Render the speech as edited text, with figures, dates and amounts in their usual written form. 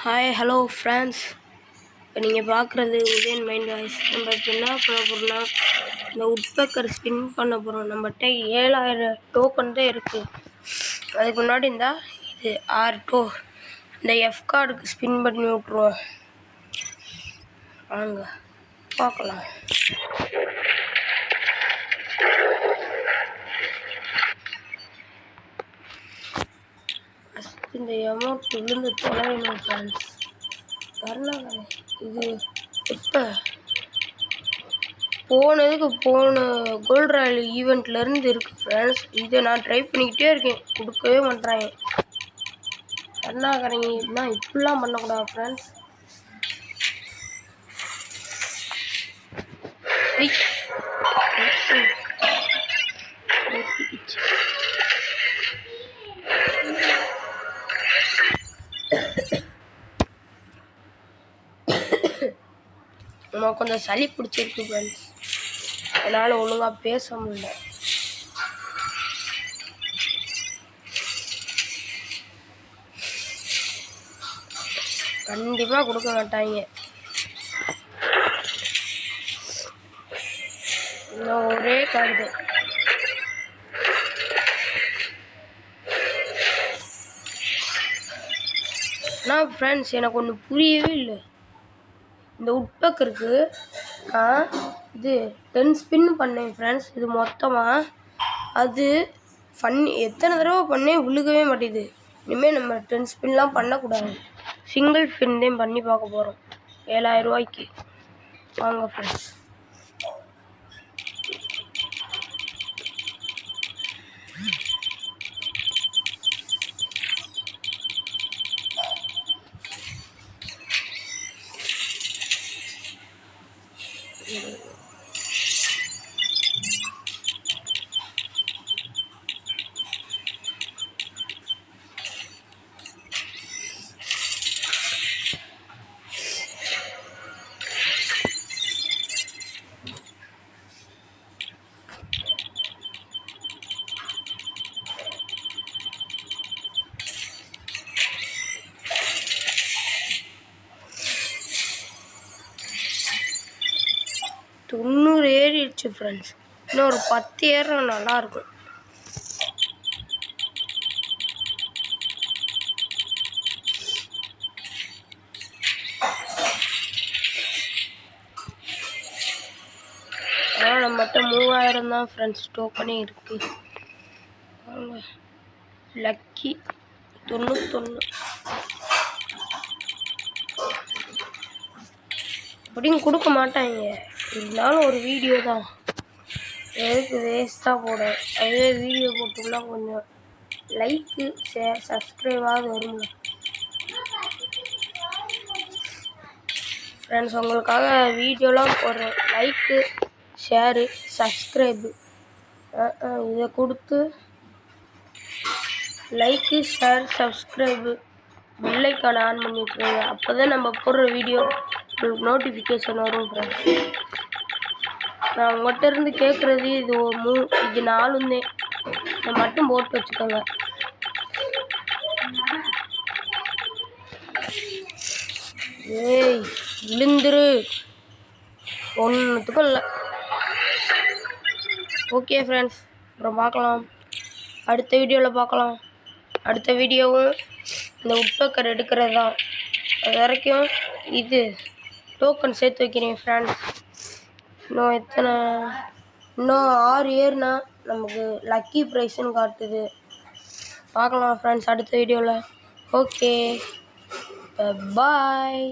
Hi hello friends, இப்போ நீங்கள் பார்க்குறது உதயன் மைண்ட் வாய்ஸ். நம்ம இப்போ என்ன பண்ண போகிறோம்னா, இந்த உட்பக்கர் ஸ்பின் பண்ண போகிறோம். நம்மகிட்ட 7000 டோக்கன் தான் இருக்குது. அதுக்கு முன்னாடி இருந்தால் இது 6 இந்த எஃப் கார்டுக்கு ஸ்பின் பண்ணி விட்ருவோம். வாங்க பார்க்கலாம். இந்த அமௌண்ட் விழுந்து தொலைணும் ஃப்ரெண்ட்ஸ். கர்நாடகா இது இப்போ போன கோல்ட் ராயல் ஈவெண்ட்லேருந்து இருக்குது ஃப்ரெண்ட்ஸ். இதை நான் ட்ரை பண்ணிக்கிட்டே இருக்கேன், கொடுக்கவே பண்ணுறாங்க. கர்நாடகா இப்படிலாம் பண்ணக்கூடாது ஃப்ரெண்ட்ஸ். நமக்கு கொஞ்சம் சளி பிடிச்சிருக்கு ஃப்ரெண்ட்ஸ், அதனால் ஒழுங்காக பேச முடியல. கண்டிப்பாக கொடுக்க மாட்டாங்க. இன்னும் ஒரே கார்டு ஆனால் ஃப்ரெண்ட்ஸ், எனக்கு ஒன்று புரியவே இல்லை. இந்த உட்பக்கருக்கு இது 10 ஸ்பின் பண்ணேன் ஃப்ரெண்ட்ஸ். இது மொத்தமாக அது எத்தனை தடவை பண்ணேன், விழுகவே மாட்டேது. இனிமேல் நம்ம 10 ஸ்பின்லாம் பண்ணக்கூடாது, சிங்கிள் ஸ்பின் தான் பண்ணி பார்க்க போகிறோம் 7000 ரூபாய்க்கு. வாங்க ஃப்ரெண்ட்ஸ். தொண்ணூறு ஏறிடுச்சு ஃப்ரெண்ட்ஸ். இன்னும் ஒரு 10 ஏற நல்லாயிருக்கும். ஆனால் நம்மகிட்ட 3000 தான் ஃப்ரெண்ட்ஸ் டோக்கனே இருக்குது. லக்கி 91 அப்படின்னு கொடுக்க மாட்டாங்க. இருந்தாலும் ஒரு வீடியோ தான், எதுக்கு வேஸ்ட்டாக போட. அதே வீடியோ போட்டோம்னா கொஞ்சம் லைக்கு ஷேர் சப்ஸ்கிரைபாவது வருங்க ஃப்ரெண்ட்ஸ். உங்களுக்காக வீடியோலாம் போடுறேன். லைக்கு ஷேரு சப்ஸ்கிரைபு இதை கொடுத்து லைக்கு ஷேர் சப்ஸ்கிரைபு பெல்லைக்கான ஆன் பண்ணி வச்சுருங்க. அப்போ தான் நம்ம போடுற வீடியோ உங்களுக்கு நோட்டிஃபிகேஷன் வரும் ஃப்ரெண்ட்ஸ். நான் உங்கள்கிட்ட இருந்து கேட்குறது இது 4 இதை மட்டும் போட்டு வச்சுக்கோங்க. ஏய் விழுந்துரு, ஒன்றுத்துக்கும் இல்லை. ஓகே ஃப்ரெண்ட்ஸ், அப்புறம் பார்க்கலாம், அடுத்த வீடியோவில் பார்க்கலாம். அடுத்த வீடியோவும் இந்த உட்பக்கர் எடுக்கிறது தான். அது வரைக்கும் இது டோக்கன் சேர்த்து வைக்கிறேன் ஃப்ரெண்ட்ஸ். இன்னும் 6 ஏறுனா நமக்கு லக்கி ப்ரைஸ்ன்னு காட்டுது. பார்க்கலாம் ஃப்ரெண்ட்ஸ் அடுத்த வீடியோவில். Okay bye.